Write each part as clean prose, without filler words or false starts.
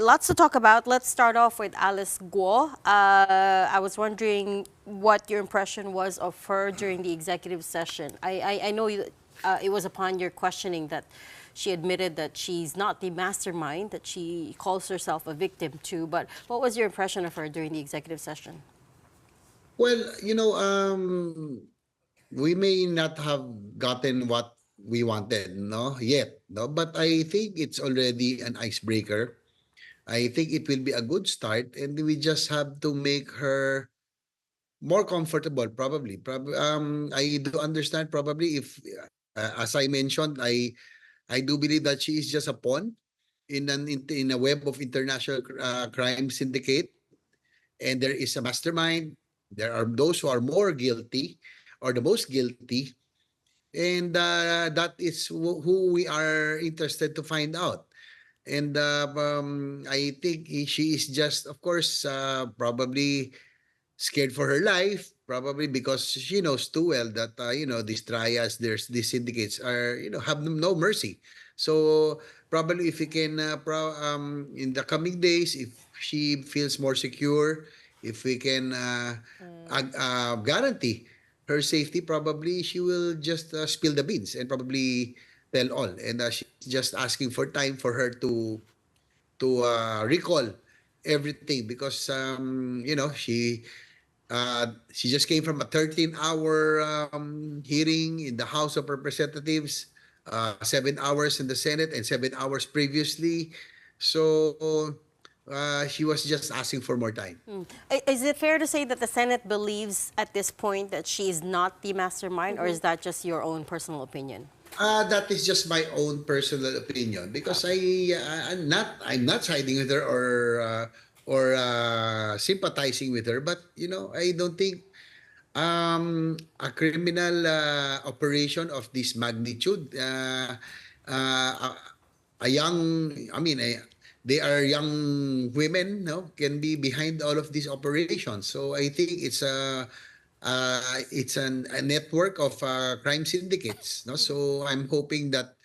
Lots to talk about. Let's start off with Alice Guo. I was wondering what your impression was of her during the executive session. I know it was upon your questioning that she admitted that she's not the mastermind, that she calls herself a victim too. But what was your impression of her during the executive session? Well, we may not have gotten what we wanted, no, yet, no, but I think it's already an icebreaker. I think it will be a good start, and we just have to make her more comfortable, probably. I do understand probably if, as I mentioned, I do believe that she is just a pawn in a web of international crime syndicate, and there is a mastermind. There are those who are more guilty or the most guilty, and that is who we are interested to find out. And I think she is just, of course, probably scared for her life, probably because she knows too well that these trials, there's these syndicates are have no mercy. So probably if we can in the coming days, if she feels more secure, if we can guarantee her safety, probably she will just spill the beans and probably tell all. And she's just asking for time for her to recall everything because she just came from a 13-hour hearing in the House of Representatives, 7 hours in the Senate, and 7 hours previously. So she was just asking for more time. Is it fair to say that the Senate believes at this point that she's not the mastermind, or is that just your own personal opinion? That is just my own personal opinion because Okay. I'm not siding with her or sympathizing with her, but I don't think a criminal operation of this magnitude, uh, a young, I mean, they are young women, no, can be behind all of these operations. So I think it's a network of crime syndicates, no. So I'm hoping that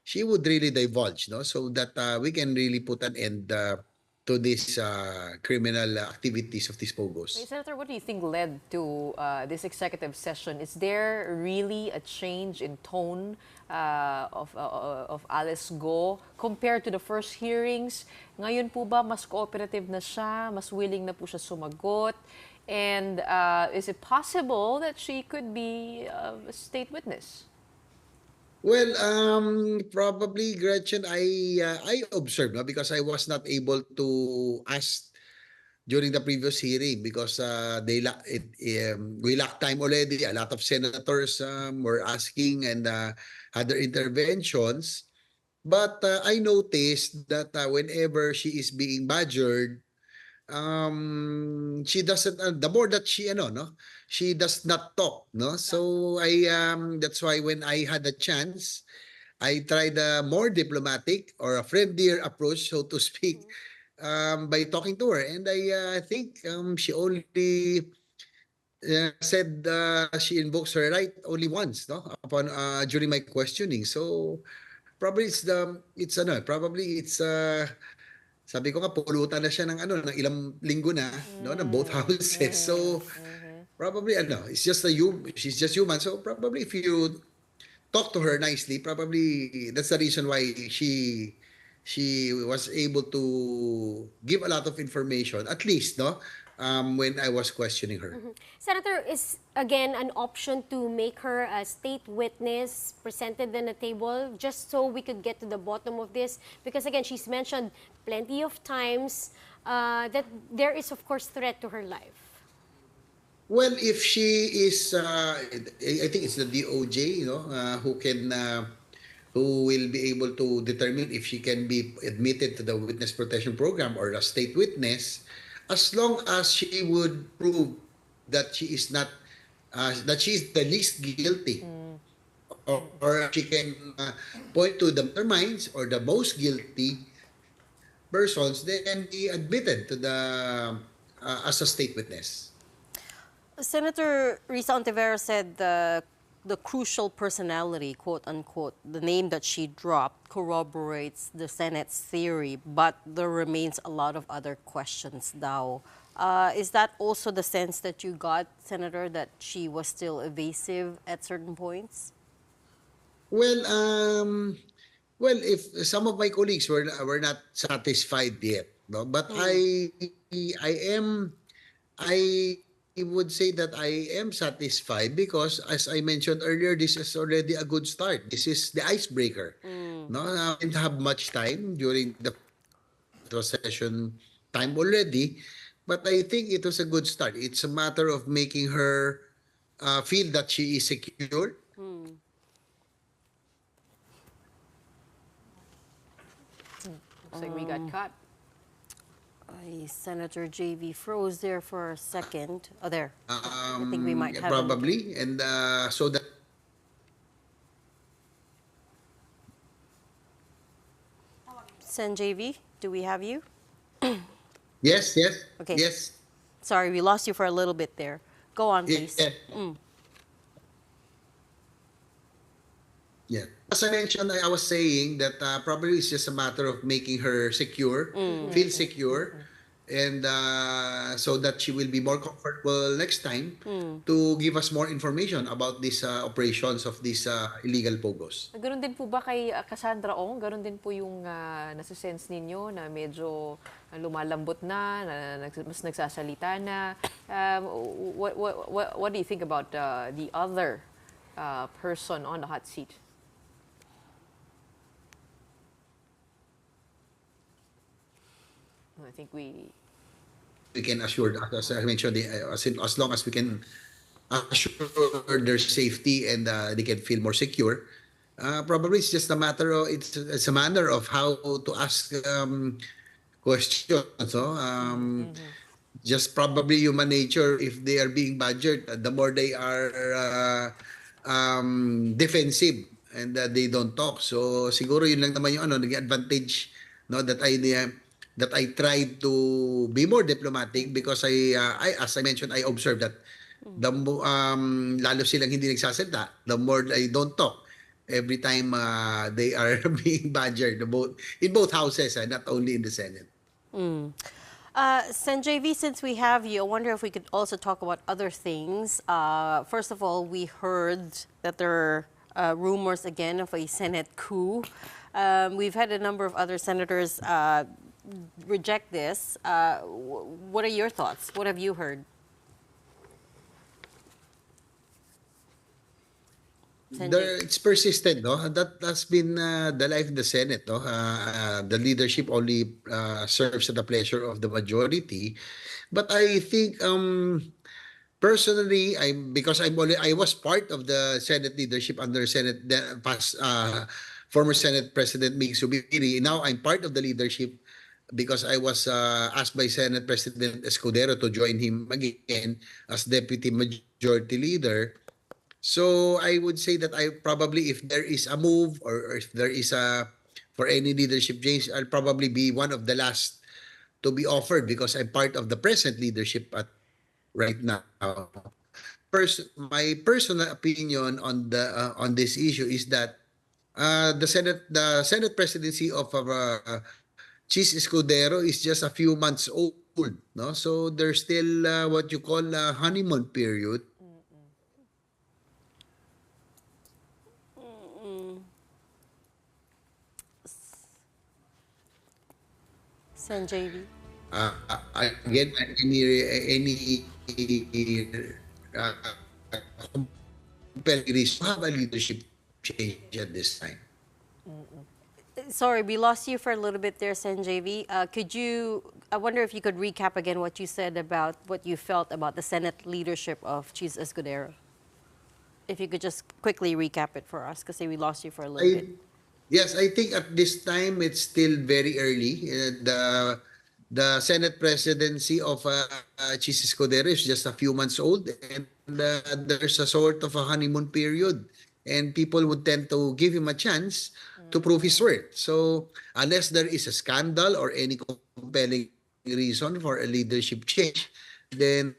she would really divulge, no, so that we can really put an end to these criminal activities of these Hey, pogos. Senator, what do you think led to this executive session? Is there really a change in tone of Alice Go compared to the first hearings? Ngayon po ba mas cooperative na siya, mas willing na po siya sumagot? And is it possible that she could be a state witness? Well, probably Gretchen, I observed, no, because I was not able to ask during the previous hearing because we lacked time already. A lot of senators were asking and had their interventions. But I noticed that whenever she is being badgered, she doesn't the more that she no, she does not talk, no. So I that's why when I had a chance, I tried a more diplomatic or a friendlier approach, so to speak, by talking to her. And I think she only said she invokes her right only once, no, upon during my questioning. So probably sabi ko nga pulutan na siya ng ng ilang linggo na, no, ng both houses. So probably it's just she's just human. So probably if you talk to her nicely, probably that's the reason why she was able to give a lot of information, at least, no, when I was questioning her. Senator, is again an option to make her a state witness presented on the table just so we could get to the bottom of this? Because again, she's mentioned plenty of times that there is, of course, threat to her life. Well, if she is, I think it's the DOJ, who will be able to determine if she can be admitted to the witness protection program or a state witness, as long as she would prove that she is not, that she is the least guilty, or she can point to the masterminds or the most guilty persons, they can be admitted to the as a state witness. Senator Risa Ontiveros said the crucial personality, quote unquote, the name that she dropped corroborates the Senate's theory, but there remains a lot of other questions now. Is that also the sense that you got, Senator, that she was still evasive at certain points? Well, if some of my colleagues were not satisfied yet, no, but I am I would say that I am satisfied because, as I mentioned earlier, this is already a good start. This is the icebreaker. No, I didn't have much time during the session time already, but I think it was a good start. It's a matter of making her feel that she is secure. Looks like we got caught. Senator JV froze there for a second. Oh, there. I think we might have him. Probably, and so that. Sen JV, do we have you? Yes. Okay. Yes. Sorry, we lost you for a little bit there. Go on, please. Yeah. As I mentioned, I was saying that probably it's just a matter of making her secure, feel secure, and so that she will be more comfortable next time to give us more information about these operations of these illegal POGOs. Ganun din po ba kay Cassandra Ong? Ganun din po yung nasa-sense ninyo na medyo lumalambot na mas nagsasalita na. What do you think about the other person on the hot seat? I think we can assure, as I mentioned, as long as we can assure their safety and they can feel more secure. Probably it's just a matter of it's a manner of how to ask questions. So, just probably human nature. If they are being badgered, the more they are defensive and they don't talk. So siguro yun lang naman yung naging advantage, no, that I tried to be more diplomatic because I as I mentioned, I observed that lalo silang hindi nagsasalita, the more they don't talk every time they are being badgered in both houses, not only in the Senate. Sen JV, since we have you, I wonder if we could also talk about other things. First of all, we heard that there are rumors again of a Senate coup. We've had a number of other senators reject this. What are your thoughts? What have you heard? It's persistent, no? That's been the life of the Senate, no? The leadership only serves at the pleasure of the majority. But I think personally, I was part of the Senate leadership under former Senate President Mig Subiri. Now I'm part of the leadership because I was asked by Senate President Escudero to join him again as Deputy Majority Leader. So I would say that I probably, if there is a move or if there is for any leadership change, I'll probably be one of the last to be offered because I'm part of the present leadership right now. My personal opinion on this issue is that the Senate presidency of Chis Escudero is just a few months old, no? So there's still what you call a honeymoon period. Sen JV. Again, any compelling reason to have a leadership change at this time. Sorry, we lost you for a little bit there, Sen JV. I wonder if you could recap again what you said about what you felt about the Senate leadership of Chis Escudero. If you could just quickly recap it for us, because we lost you for a little bit. Yes, I think at this time it's still very early. The Senate presidency of Chis Escudero is just a few months old, and there's a sort of a honeymoon period, and people would tend to give him a chance to prove his worth. So unless there is a scandal or any compelling reason for a leadership change, then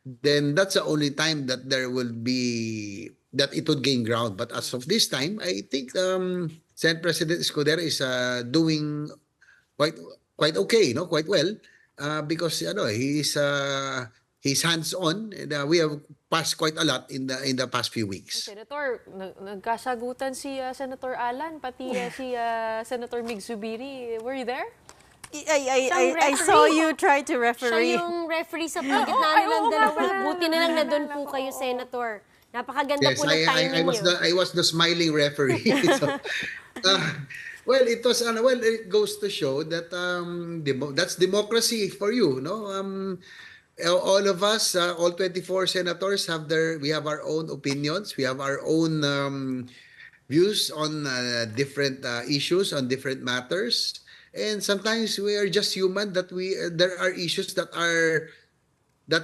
then that's the only time that there will be that it would gain ground. But as of this time, I think Senate President Escudero is doing quite quite okay, no, quite well, because he's hands-on, and we have passed quite a lot in the past few weeks. Senator, nagkasagutan si Senator Alan, pati si Senator Mig Zubiri. Were you there? I saw you try to Siya referee. yung referee sa gitna nilang dalawa. Buti na lang na doon po kayo, Senator. Napakaganda Yes, po ng timing niyo. I was the smiling referee. So, well, it was well, it goes to show that that's democracy for you, no? All of us, all 24 senators we have our own opinions, we have our own views on different issues, on different matters. And sometimes we are just human, that there are issues that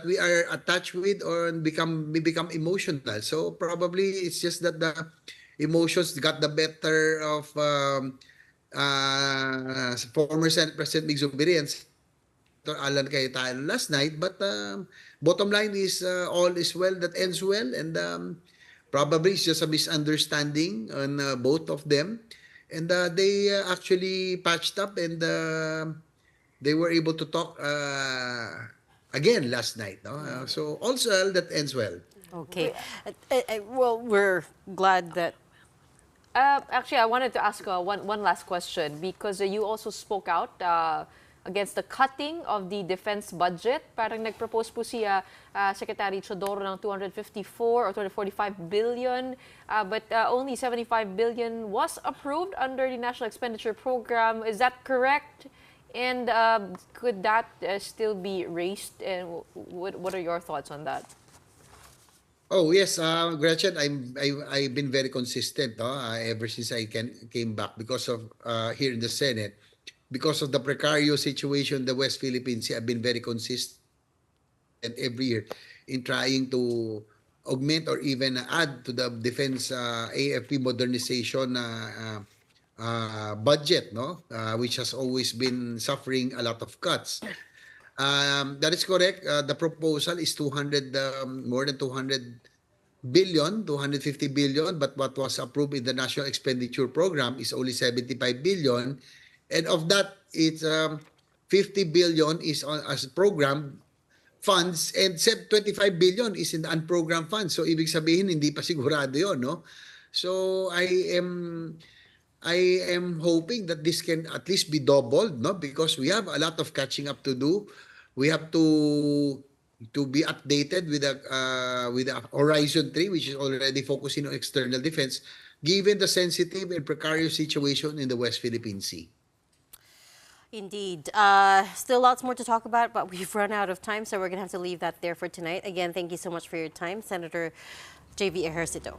we are attached with or we become emotional. So probably it's just that the emotions got the better of former Senate President Mig Zubiri and Senator Alan Cayetano last night. But bottom line is all is well that ends well, and probably it's just a misunderstanding on both of them. And they actually patched up, and they were able to talk again last night. No? So also well that ends well. Okay. Well, we're glad that. Actually, I wanted to ask one last question, because you also spoke out against the cutting of the defense budget. Parang nag-propose po si Secretary Chodoro ng 254 or 245 billion, but only 75 billion was approved under the National Expenditure Program. Is that correct? And could that still be raised? And what are your thoughts on that? Oh yes, Gretchen, I've been very consistent, no? Ever since I came back, because of here in the Senate, because of the precarious situation in the West Philippines. I've been very consistent every year in trying to augment or even add to the defense AFP modernization budget, no, which has always been suffering a lot of cuts. That is correct. The proposal is 200, more than 200 billion, 250 billion, but what was approved in the National Expenditure Program is only 75 billion. And of that, it's 50 billion is as program funds, and 25 billion is in the unprogrammed funds. So ibig sabihin hindi pa sigurado 'yon, no? So I am hoping that this can at least be doubled, no? Because we have a lot of catching up to do. We have to be updated with the Horizon 3, which is already focusing on external defense, given the sensitive and precarious situation in the West Philippine Sea. Indeed. Still lots more to talk about, but we've run out of time, so we're going to have to leave that there for tonight. Again, thank you so much for your time, Senator JV Ejercito.